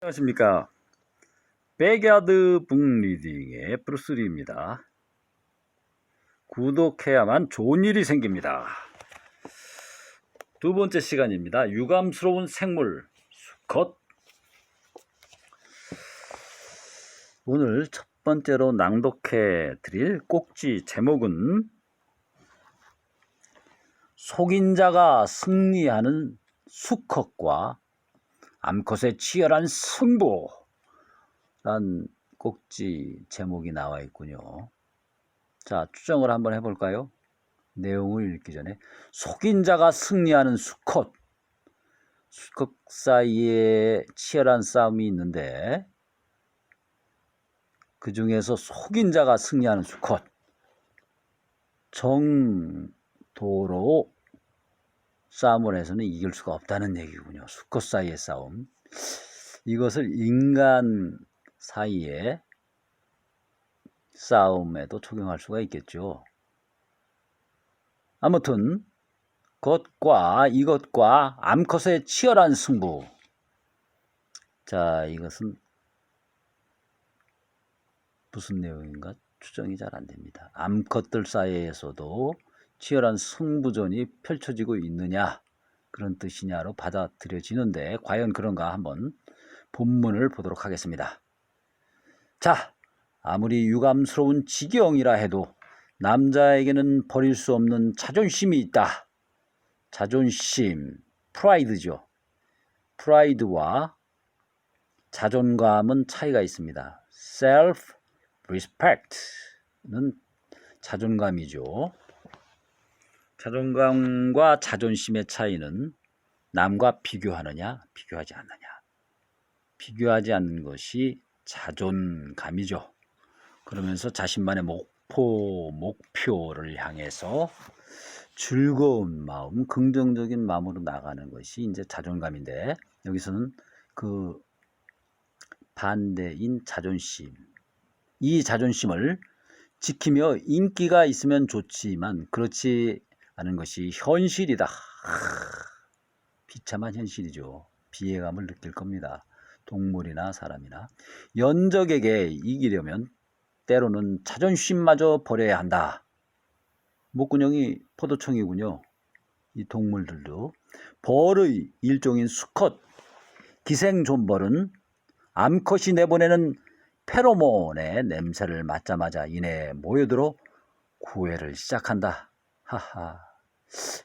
안녕하십니까. 백야드 북리딩의 브루스리입니다. 구독해야만 좋은 일이 생깁니다. 두 번째 시간입니다. 유감스러운 생물 수컷. 오늘 첫 번째로 낭독해 드릴 꼭지 제목은 속인자가 승리하는 수컷과 암컷의 치열한 승부 란 꼭지 제목이 나와 있군요. 자, 추정을 한번 해볼까요? 내용을 읽기 전에 속인자가 승리하는 수컷 사이에 치열한 싸움이 있는데 그 중에서 속인자가 승리하는 수컷, 정도로 싸움을 해서는 이길 수가 없다는 얘기군요. 수컷 사이의 싸움. 이것을 인간 사이의 싸움에도 적용할 수가 있겠죠. 아무튼 이것과 암컷의 치열한 승부. 자, 이것은 무슨 내용인가 추정이 잘 안됩니다. 암컷들 사이에서도 치열한 승부전이 펼쳐지고 있느냐, 그런 뜻이냐로 받아들여지는데 과연 그런가 한번 본문을 보도록 하겠습니다. 자, 아무리 유감스러운 지경이라 해도 남자에게는 버릴 수 없는 자존심이 있다. 자존심, 프라이드죠. 프라이드와 자존감은 차이가 있습니다. self-respect는 자존감이죠. 자존감과 자존심의 차이는 남과 비교하느냐, 비교하지 않느냐. 비교하지 않는 것이 자존감이죠. 그러면서 자신만의 목표를 향해서 즐거운 마음, 긍정적인 마음으로 나가는 것이 이제 자존감인데, 여기서는 그 반대인 자존심, 이 자존심을 지키며 인기가 있으면 좋지만 그렇지 않은 것이 현실이다. 비참한 현실이죠. 비애감을 느낄 겁니다. 동물이나 사람이나. 연적에게 이기려면 때로는 자존심마저 버려야 한다. 목구멍이 포도청이군요. 이 동물들도. 벌의 일종인 수컷, 기생존벌은 암컷이 내보내는 페로몬의 냄새를 맡자마자 이내 모여들어 구애를 시작한다. 하하.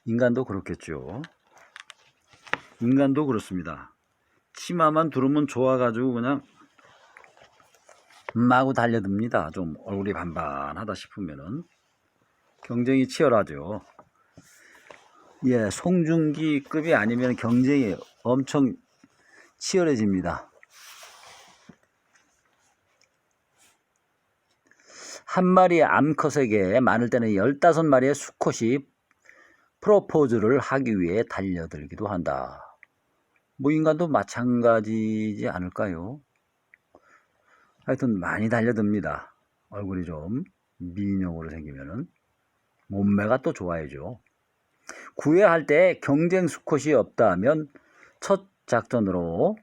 인간도 그렇겠죠. 인간도 그렇습니다. 치마만 두르면 좋아가지고 그냥 마구 달려듭니다. 좀 얼굴이 반반하다 싶으면은. 경쟁이 치열하죠. 예, 송중기급이 아니면 경쟁이 엄청 치열해집니다. 한 마리의 암컷에게 많을 때는 15마리의 수컷이 프로포즈를 하기 위해 달려들기도 한다. 뭐 인간도 마찬가지지 않을까요? 하여튼 많이 달려듭니다. 얼굴이 좀 미인형으로 생기면은. 몸매가 또 좋아야죠. 구애할 때 경쟁 수컷이 없다면 첫 작전으로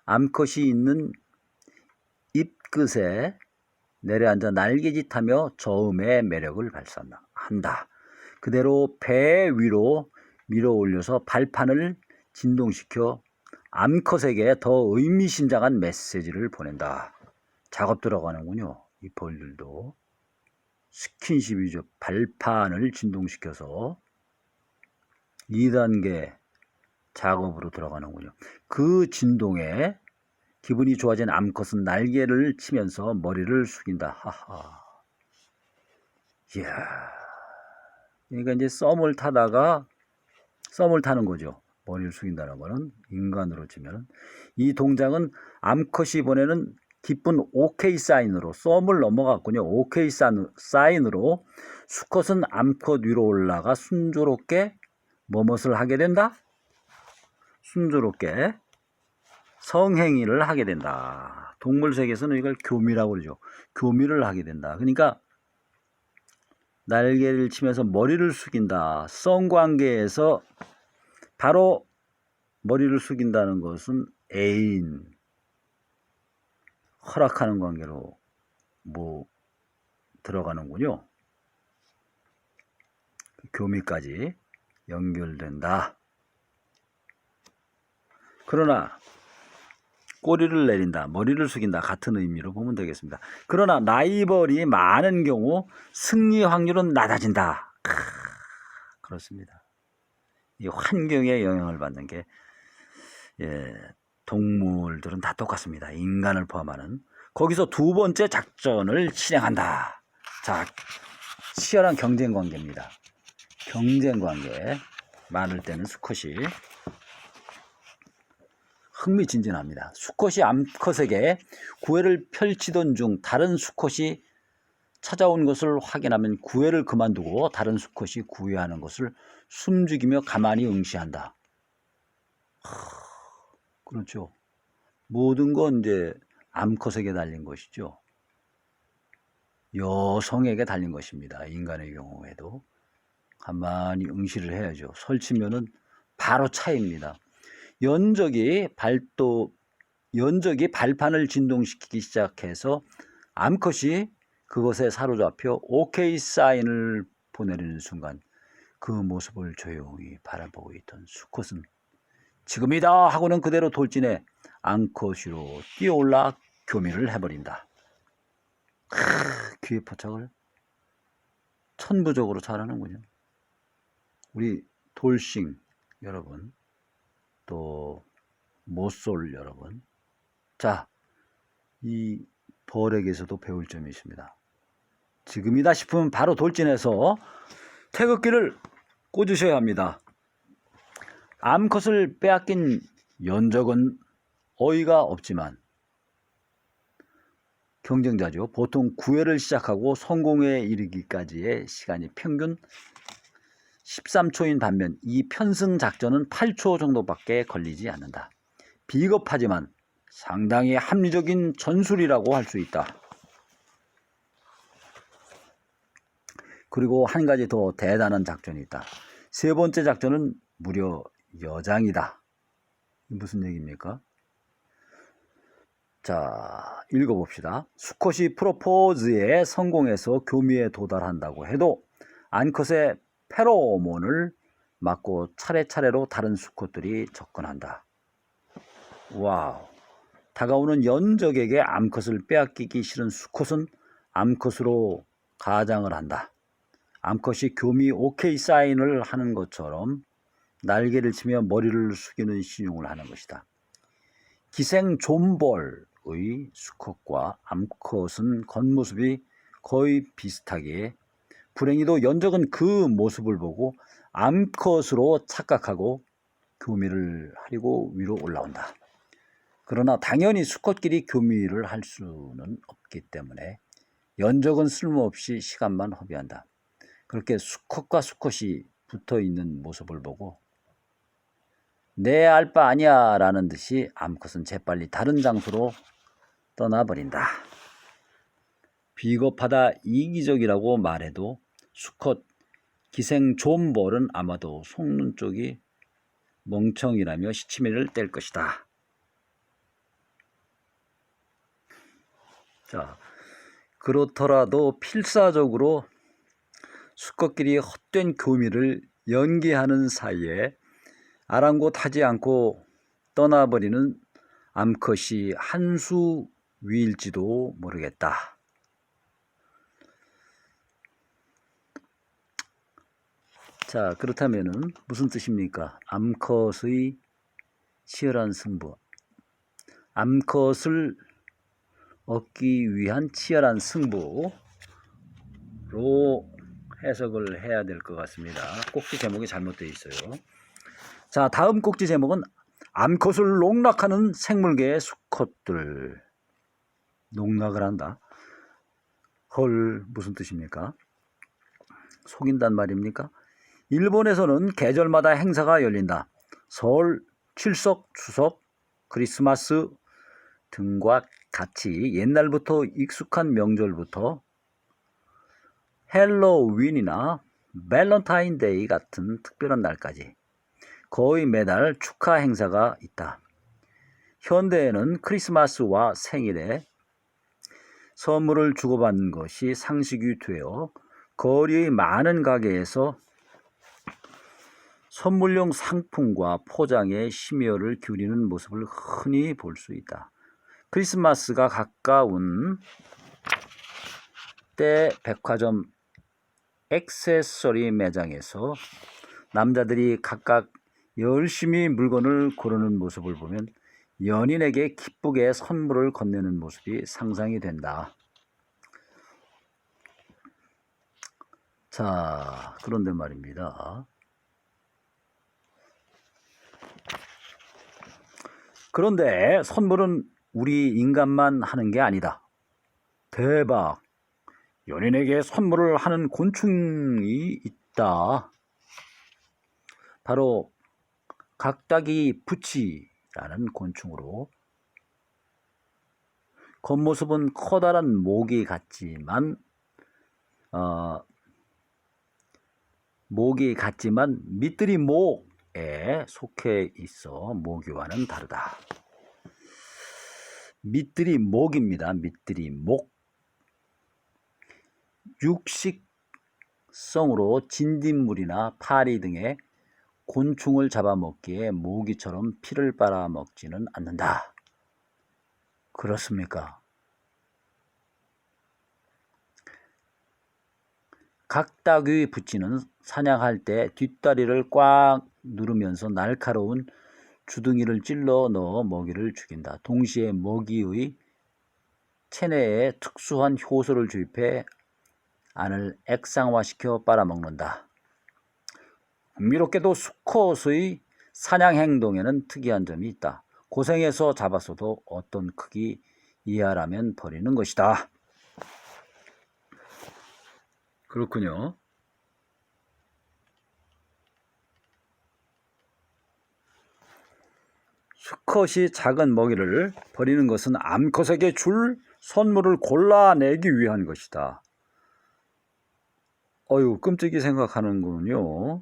암컷이 있는 잎끝에 내려앉아 날개짓하며 저음의 매력을 발산한다. 그대로 배 위로 밀어 올려서 발판을 진동시켜 암컷에게 더 의미심장한 메시지를 보낸다. 작업 들어가는군요. 이 벌들도. 스킨십이죠. 발판을 진동시켜서 2단계 작업으로 들어가는군요. 그 진동에 기분이 좋아진 암컷은 날개를 치면서 머리를 숙인다. 하하. 이야. 그러니까 이제 썸을 타는 거죠. 머리를 숙인다는 거는 인간으로 치면. 이 동작은 암컷이 보내는 기쁜 오케이 사인으로, 썸을 넘어갔군요. 오케이 사인으로 수컷은 암컷 위로 올라가 순조롭게 무엇을 하게 된다? 순조롭게 성행위를 하게 된다. 동물 세계에서는 이걸 교미라고 그러죠. 교미를 하게 된다. 그러니까 날개를 치면서 머리를 숙인다. 성관계에서 바로 머리를 숙인다는 것은 애인 허락하는 관계로 뭐 들어가는군요. 교미까지 연결된다. 그러나 꼬리를 내린다, 머리를 숙인다 같은 의미로 보면 되겠습니다. 그러나 라이벌이 많은 경우 승리 확률은 낮아진다. 그렇습니다. 이 환경에 영향을 받는 게 동물들은 다 똑같습니다. 인간을 포함하는. 거기서 두 번째 작전을 실행한다. 자, 치열한 경쟁 관계입니다. 경쟁 관계 많을 때는 수컷이 흥미진진합니다. 수컷이 암컷에게 구애를 펼치던 중 다른 수컷이 찾아온 것을 확인하면 구애를 그만두고 다른 수컷이 구애하는 것을 숨죽이며 가만히 응시한다. 그렇죠. 모든 건 이제 암컷에게 달린 것이죠. 여성에게 달린 것입니다. 인간의 경우에도 가만히 응시를 해야죠. 설치면은 바로 차입니다. 연적이 발판을 진동시키기 시작해서 암컷이 그것에 사로잡혀 오케이 사인을 보내는 순간 그 모습을 조용히 바라보고 있던 수컷은 지금이다 하고는 그대로 돌진해 암컷으로 뛰어올라 교미를 해버린다. 귀의 포착을 천부적으로 잘하는군요. 우리 돌싱 여러분, 또 모쏠 여러분, 자, 이 벌에게서도 배울 점이 있습니다. 지금이다 싶으면 바로 돌진해서 태극기를 꽂으셔야 합니다. 암컷을 빼앗긴 연적은 어이가 없지만 경쟁자죠. 보통 구애를 시작하고 성공에 이르기까지의 시간이 평균 13초인 반면 이 편승 작전은 8초 정도밖에 걸리지 않는다. 비겁하지만 상당히 합리적인 전술이라고 할 수 있다. 그리고 한 가지 더 대단한 작전이 있다. 세 번째 작전은 무려 여장이다. 무슨 얘기입니까? 자, 읽어봅시다. 수컷이 프로포즈에 성공해서 교미에 도달한다고 해도 암컷의 페로몬을 맞고 차례차례로 다른 수컷들이 접근한다. 와우. 다가오는 연적에게 암컷을 빼앗기기 싫은 수컷은 암컷으로 가장을 한다. 암컷이 교미 오케이 사인을 하는 것처럼 날개를 치며 머리를 숙이는 신용을 하는 것이다. 기생 존벌의 수컷과 암컷은 겉모습이 거의 비슷하기에 불행히도 연적은 그 모습을 보고 암컷으로 착각하고 교미를 하려고 위로 올라온다. 그러나 당연히 수컷끼리 교미를 할 수는 없기 때문에 연적은 쓸모없이 시간만 허비한다. 그렇게 수컷과 수컷이 붙어있는 모습을 보고 내 알 바 아니야 라는 듯이 암컷은 재빨리 다른 장소로 떠나버린다. 비겁하다, 이기적이라고 말해도 수컷 기생 존벌은 아마도 속눈 쪽이 멍청이라며 시치미를 뗄 것이다. 자, 그렇더라도 필사적으로 수컷끼리 헛된 교미를 연기하는 사이에 아랑곳하지 않고 떠나버리는 암컷이 한 수 위일지도 모르겠다. 자, 그렇다면은 무슨 뜻입니까? 암컷의 치열한 승부. 암컷을 얻기 위한 치열한 승부로 해석을 해야 될 것 같습니다. 꼭지 제목이 잘못되어 있어요. 자, 다음 꼭지 제목은 암컷을 농락하는 생물계의 수컷들. 농락을 한다. 헐, 무슨 뜻입니까? 속인단 말입니까? 일본에서는 계절마다 행사가 열린다. 설, 출석, 추석, 크리스마스 등과 같이 옛날부터 익숙한 명절부터 헬로윈이나 밸런타인데이 같은 특별한 날까지 거의 매달 축하 행사가 있다. 현대에는 크리스마스와 생일에 선물을 주고받는 것이 상식이 되어 거리의 많은 가게에서 선물용 상품과 포장에 심혈을 기울이는 모습을 흔히 볼 수 있다. 크리스마스가 가까운 때 백화점 액세서리 매장에서 남자들이 각각 열심히 물건을 고르는 모습을 보면 연인에게 기쁘게 선물을 건네는 모습이 상상이 된다. 자, 그런데 말입니다. 그런데 선물은 우리 인간만 하는 게 아니다. 대박! 연인에게 선물을 하는 곤충이 있다. 바로 각다기 부치라는 곤충으로 겉모습은 커다란 모기 같지만 밑들이 목에 속해 있어 모기와는 다르다. 밑들이 목입니다. 밑들이 목. 육식성으로 진딧물이나 파리 등의 곤충을 잡아먹기에 모기처럼 피를 빨아먹지는 않는다. 그렇습니까? 각다귀 부치는 사냥할 때 뒷다리를 꽉 누르면서 날카로운 주둥이를 찔러 넣어 먹이를 죽인다. 동시에 먹이의 체내에 특수한 효소를 주입해 안을 액상화시켜 빨아먹는다. 흥미롭게도 수컷의 사냥 행동에는 특이한 점이 있다. 고생해서 잡았어도 어떤 크기 이하라면 버리는 것이다. 그렇군요. 수컷이 작은 먹이를 버리는 것은 암컷에게 줄 선물을 골라내기 위한 것이다. 어휴, 끔찍이 생각하는군요.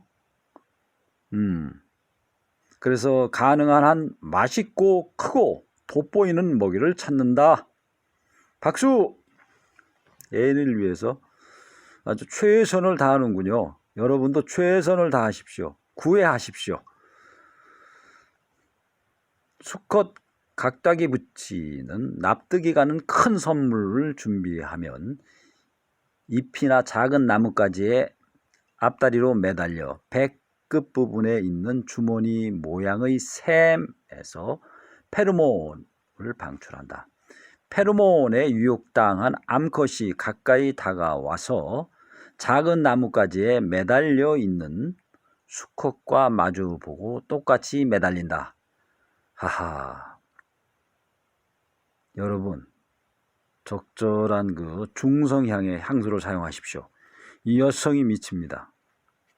그래서 가능한 한 맛있고 크고 돋보이는 먹이를 찾는다. 박수! 애인을 위해서 아주 최선을 다하는군요. 여러분도 최선을 다하십시오. 구애하십시오. 수컷 각다기 부치는 납득이 가는 큰 선물을 준비하면 잎이나 작은 나뭇가지에 앞다리로 매달려 배 끝부분에 있는 주머니 모양의 샘에서 페로몬을 방출한다. 페로몬에 유혹당한 암컷이 가까이 다가와서 작은 나뭇가지에 매달려 있는 수컷과 마주보고 똑같이 매달린다. 하하. 여러분, 적절한 그 중성향의 향수를 사용하십시오. 이 여성이 미칩니다.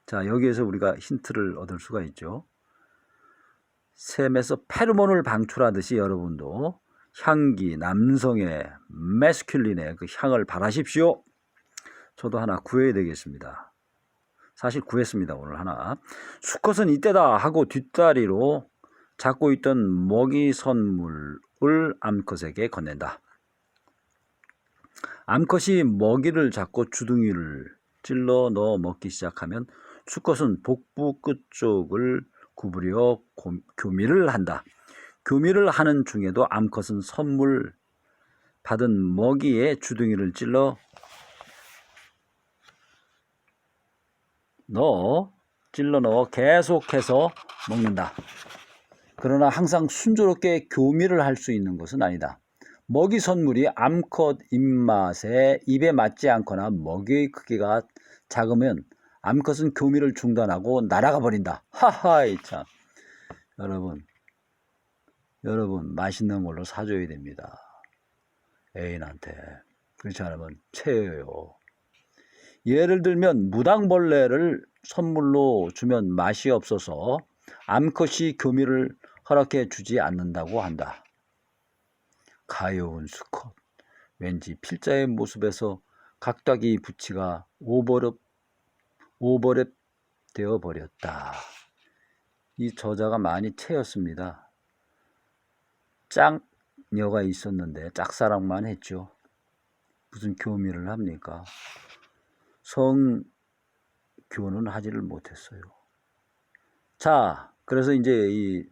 자, 여기에서 우리가 힌트를 얻을 수가 있죠. 샘에서 페로몬을 방출하듯이 여러분도 향기, 남성의 매스큘린의 그 향을 바라십시오. 저도 하나 구해야 되겠습니다. 사실 구했습니다. 오늘 하나. 수컷은 이때다 하고 뒷다리로 잡고 있던 먹이 선물을 암컷에게 건넨다. 암컷이 먹이를 잡고 주둥이를 찔러 넣어 먹기 시작하면 수컷은 복부 끝쪽을 구부려 교미를 한다. 교미를 하는 중에도 암컷은 선물 받은 먹이에 주둥이를 찔러 넣어 계속해서 먹는다. 그러나 항상 순조롭게 교미를 할 수 있는 것은 아니다. 먹이 선물이 암컷 입에 맞지 않거나 먹이의 크기가 작으면 암컷은 교미를 중단하고 날아가 버린다. 하하이 참. 여러분 맛있는 걸로 사줘야 됩니다. 애인한테. 그렇지 않으면 체해요. 예를 들면 무당벌레를 선물로 주면 맛이 없어서 암컷이 교미를 허락해 주지 않는다고 한다. 가여운 수컷. 왠지 필자의 모습에서 각다기 부치가 오버랩 되어 버렸다. 이 저자가 많이 채였습니다. 짝녀가 있었는데 짝사랑만 했죠. 무슨 교미를 합니까? 성교는 하지를 못했어요. 자, 그래서 이제 이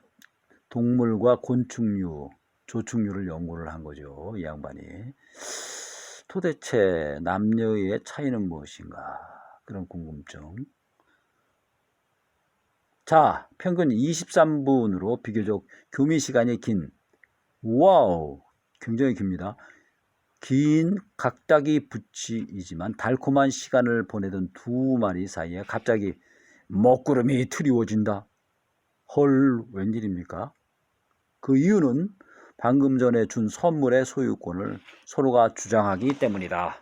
동물과 곤충류, 조충류를 연구를 한 거죠. 이 양반이. 도대체 남녀의 차이는 무엇인가? 그런 궁금증. 자, 평균 23분으로 비교적 교미 시간이 긴, 와우, 굉장히 깁니다. 긴 각다기 부치이지만 달콤한 시간을 보내던 두 마리 사이에 갑자기 먹구름이 트리워진다. 헐, 웬일입니까? 그 이유는 방금 전에 준 선물의 소유권을 서로가 주장하기 때문이다.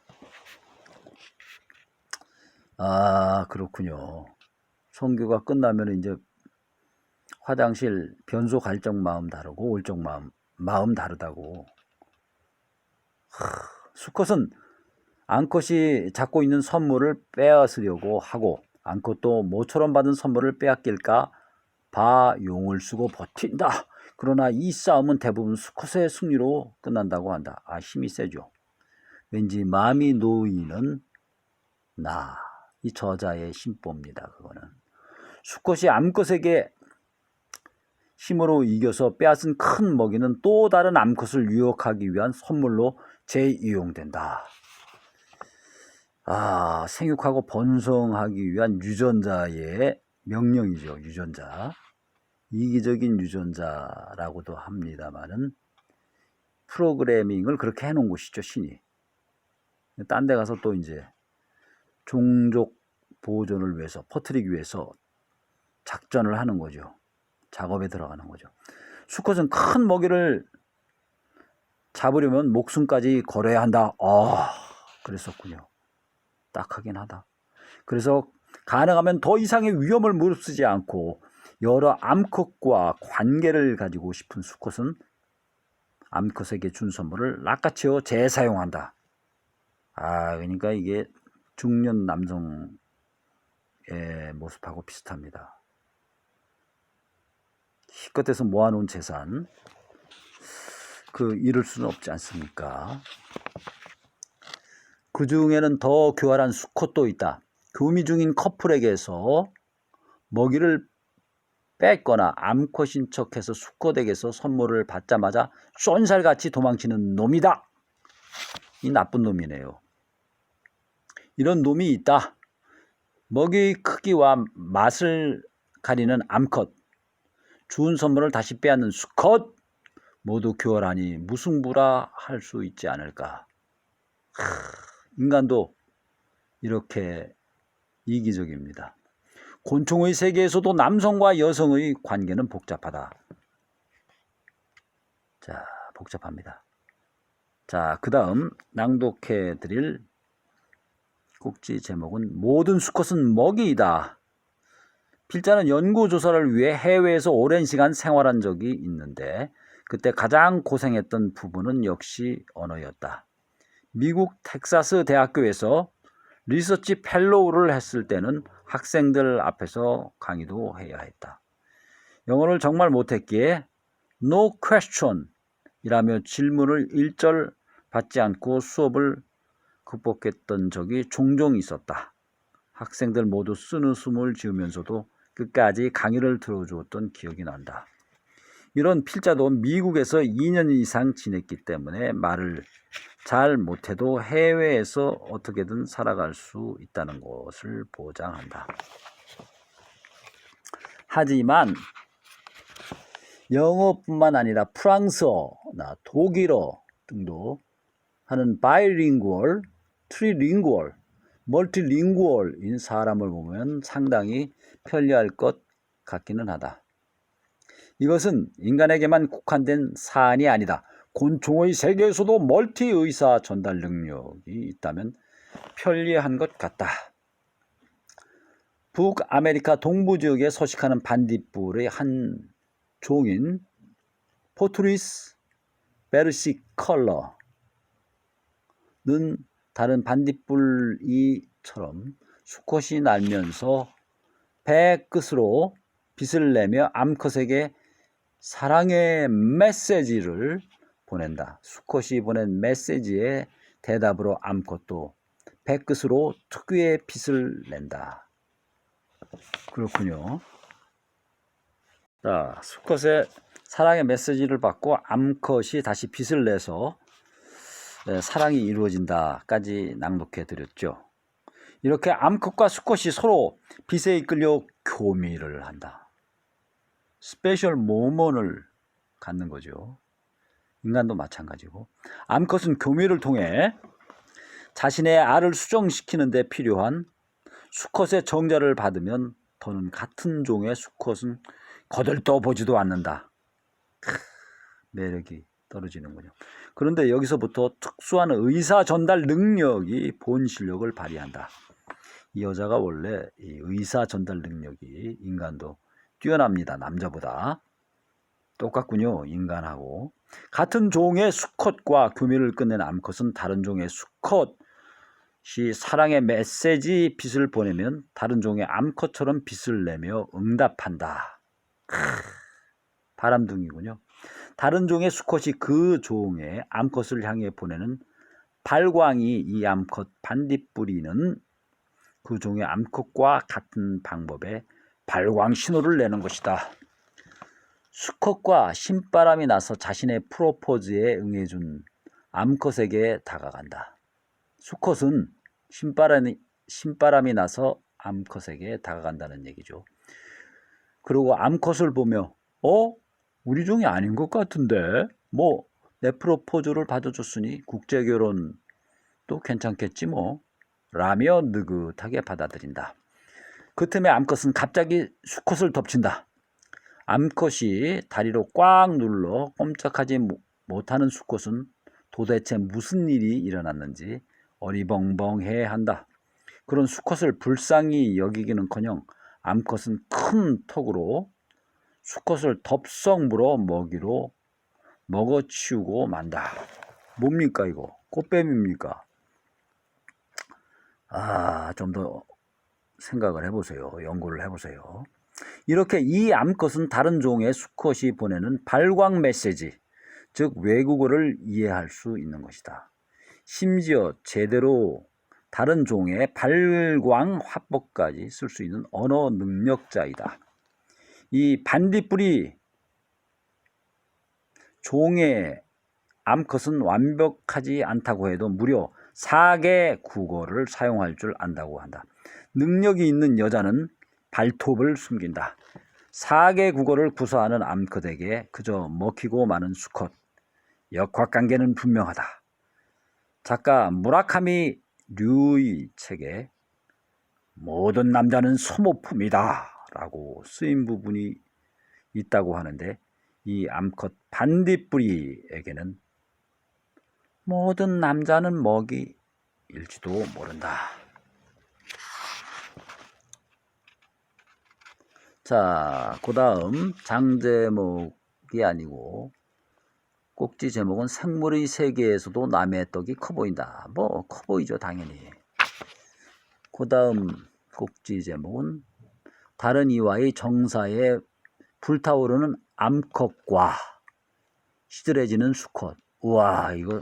아, 그렇군요. 성교가 끝나면 이제 화장실 변소 갈 적 마음 다르고 올 적 마음 다르다고. 수컷은 암컷이 잡고 있는 선물을 빼앗으려고 하고 암컷도 모처럼 받은 선물을 빼앗길까 봐 용을 쓰고 버틴다. 그러나 이 싸움은 대부분 수컷의 승리로 끝난다고 한다. 아, 힘이 세죠. 왠지 마음이 놓이는 나. 이 저자의 심보입니다. 그거는. 수컷이 암컷에게 힘으로 이겨서 빼앗은 큰 먹이는 또 다른 암컷을 유혹하기 위한 선물로 재이용된다. 아, 생육하고 번성하기 위한 유전자의 명령이죠. 유전자. 이기적인 유전자라고도 합니다만은 프로그래밍을 그렇게 해놓은 곳이죠. 신이. 딴 데 가서 또 이제 종족 보존을 위해서 퍼뜨리기 위해서 작전을 하는 거죠. 작업에 들어가는 거죠. 수컷은 큰 먹이를 잡으려면 목숨까지 걸어야 한다. 아, 그랬었군요. 딱하긴 하다. 그래서 가능하면 더 이상의 위험을 무릅쓰지 않고 여러 암컷과 관계를 가지고 싶은 수컷은 암컷에게 준 선물을 낚아채워 재사용한다. 아, 그러니까 이게 중년 남성의 모습하고 비슷합니다. 기껏해서 모아놓은 재산, 그 잃을 수는 없지 않습니까? 그 중에는 더 교활한 수컷도 있다. 교미 중인 커플에게서 먹이를 뺏거나 암컷인 척해서 수컷에게서 선물을 받자마자 쏜살같이 도망치는 놈이다. 이 나쁜 놈이네요. 이런 놈이 있다. 먹이 크기와 맛을 가리는 암컷, 준 선물을 다시 빼앗는 수컷, 모두 교활하니 무승부라 할 수 있지 않을까. 인간도 이렇게 이기적입니다. 곤충의 세계에서도 남성과 여성의 관계는 복잡하다. 자, 복잡합니다. 자, 그 다음 낭독해 드릴 꼭지 제목은 모든 수컷은 먹이이다. 필자는 연구조사를 위해 해외에서 오랜 시간 생활한 적이 있는데 그때 가장 고생했던 부분은 역시 언어였다. 미국 텍사스 대학교에서 리서치 펠로우를 했을 때는 학생들 앞에서 강의도 해야 했다. 영어를 정말 못했기에 No question 이라며 질문을 일절 받지 않고 수업을 극복했던 적이 종종 있었다. 학생들 모두 쓴웃음을 지으면서도 끝까지 강의를 들어주었던 기억이 난다. 이런 필자도 미국에서 2년 이상 지냈기 때문에 말을 잘 못해도 해외에서 어떻게든 살아갈 수 있다는 것을 보장한다. 하지만 영어뿐만 아니라 프랑스어나 독일어 등도 하는 바이링구얼, 트리링구얼, 멀티링구얼인 사람을 보면 상당히 편리할 것 같기는 하다. 이것은 인간에게만 국한된 사안이 아니다. 곤충의 세계에서도 멀티 의사 전달 능력이 있다면 편리한 것 같다. 북아메리카 동부 지역에 서식하는 반딧불의 한 종인 포투리스 베르시컬러는 다른 반딧불이처럼 수컷이 날면서 배 끝으로 빛을 내며 암컷에게 사랑의 메시지를 보낸다. 수컷이 보낸 메시지에 대답으로 암컷도 배끝으로 특유의 빛을 낸다. 그렇군요. 자, 수컷의 사랑의 메시지를 받고 암컷이 다시 빛을 내서 사랑이 이루어진다까지 낭독해 드렸죠. 이렇게 암컷과 수컷이 서로 빛에 이끌려 교미를 한다. 스페셜 모먼을 갖는 거죠. 인간도 마찬가지고, 암컷은 교미를 통해 자신의 알을 수정시키는 데 필요한 수컷의 정자를 받으면 더는 같은 종의 수컷은 거들떠보지도 않는다. 매력이 떨어지는군요. 그런데 여기서부터 특수한 의사 전달 능력이 본 실력을 발휘한다. 이 여자가 원래 이 의사 전달 능력이 인간도 뛰어납니다. 남자보다. 똑같군요. 인간하고. 같은 종의 수컷과 교미를 끝낸 암컷은 다른 종의 수컷이 사랑의 메시지 빛을 보내면 다른 종의 암컷처럼 빛을 내며 응답한다. 바람둥이군요. 다른 종의 수컷이 그 종의 암컷을 향해 보내는 발광이 이 암컷 반딧불이는 그 종의 암컷과 같은 방법의 발광 신호를 내는 것이다. 수컷과 신바람이 나서 자신의 프로포즈에 응해준 암컷에게 다가간다. 수컷은 신바람이 나서 암컷에게 다가간다는 얘기죠. 그리고 암컷을 보며 우리 종이 아닌 것 같은데 뭐 내 프로포즈를 받아줬으니 국제결혼도 괜찮겠지 뭐 라며 느긋하게 받아들인다. 그 틈에 암컷은 갑자기 수컷을 덮친다. 암컷이 다리로 꽉 눌러 꼼짝하지 못하는 수컷은 도대체 무슨 일이 일어났는지 어리벙벙해 한다. 그런 수컷을 불쌍히 여기기는커녕 암컷은 큰 턱으로 수컷을 덥석 물어 먹이로 먹어치우고 만다. 뭡니까 이거? 꽃뱀입니까? 좀 더 생각을 해보세요. 연구를 해보세요. 이렇게 이 암컷은 다른 종의 수컷이 보내는 발광 메시지, 즉 외국어를 이해할 수 있는 것이다. 심지어 제대로 다른 종의 발광 화법까지 쓸 수 있는 언어 능력자이다. 이 반딧불이 종의 암컷은 완벽하지 않다고 해도 무려 4개 국어를 사용할 줄 안다고 한다. 능력이 있는 여자는 발톱을 숨긴다. 4개 국어를 구사하는 암컷에게 그저 먹히고 마는 수컷. 역학관계는 분명하다. 작가 무라카미 류의 책에 모든 남자는 소모품이다 라고 쓰인 부분이 있다고 하는데, 이 암컷 반딧불이에게는 모든 남자는 먹이일지도 모른다. 자, 그 다음 장 제목이 아니고 꼭지 제목은 생물의 세계에서도 남의 떡이 커 보인다. 뭐 커 보이죠 당연히. 그 다음 꼭지 제목은 다른 이와의 정사에 불타오르는 암컷과 시들해지는 수컷. 우와, 이거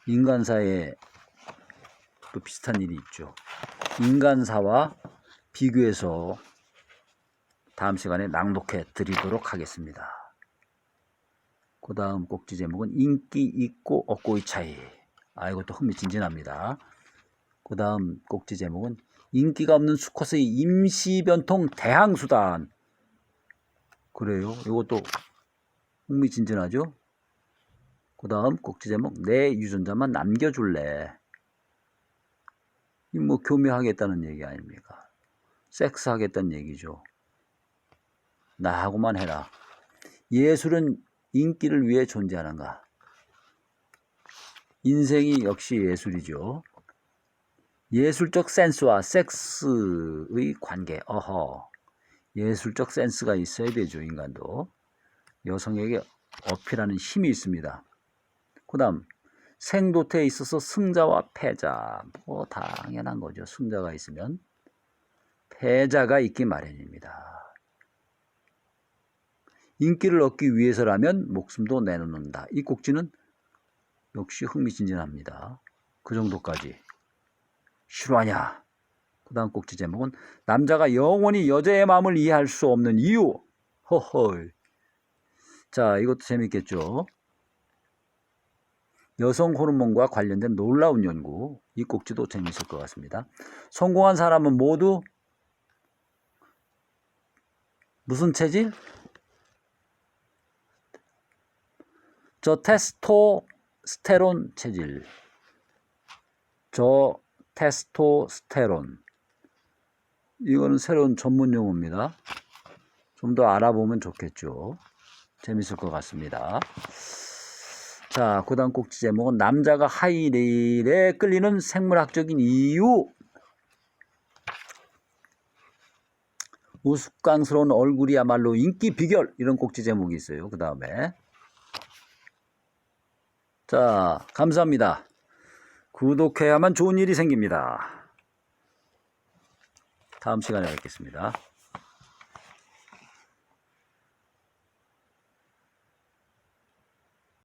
인간사에 또 비슷한 일이 있죠. 인간사와 비교해서 다음 시간에 낭독해 드리도록 하겠습니다. 그 다음 꼭지 제목은 인기 있고 없고의 차이. 이것도 흥미진진합니다. 그 다음 꼭지 제목은 인기가 없는 수컷의 임시변통 대항수단. 그래요. 이것도 흥미진진하죠. 그 다음 꼭지 제목 내 유전자만 남겨줄래. 뭐 교미하겠다는 얘기 아닙니까? 섹스하겠다는 얘기죠. 나하고만 해라. 예술은 인기를 위해 존재하는가? 인생이 역시 예술이죠. 예술적 센스와 섹스의 관계. 예술적 센스가 있어야 되죠. 인간도. 여성에게 어필하는 힘이 있습니다. 그 다음 생도태에 있어서 승자와 패자. 뭐 당연한 거죠. 승자가 있으면 패자가 있기 마련입니다. 인기를 얻기 위해서라면 목숨도 내놓는다. 이 꼭지는 역시 흥미진진합니다. 그 정도까지. 실화냐? 그 다음 꼭지 제목은 남자가 영원히 여자의 마음을 이해할 수 없는 이유. 허허이. 자, 이것도 재밌겠죠. 여성 호르몬과 관련된 놀라운 연구. 이 꼭지도 재밌을 것 같습니다. 성공한 사람은 모두 무슨 체질? 저 테스토스테론 체질. 저 테스토스테론. 이거는 새로운 전문 용어입니다. 좀 더 알아보면 좋겠죠. 재밌을 것 같습니다. 자, 그 다음 꼭지 제목은 남자가 하이힐에 끌리는 생물학적인 이유. 우스꽝스러운 얼굴이야말로 인기 비결. 이런 꼭지 제목이 있어요. 그 다음에. 자, 감사합니다. 구독해야만 좋은 일이 생깁니다. 다음 시간에 뵙겠습니다.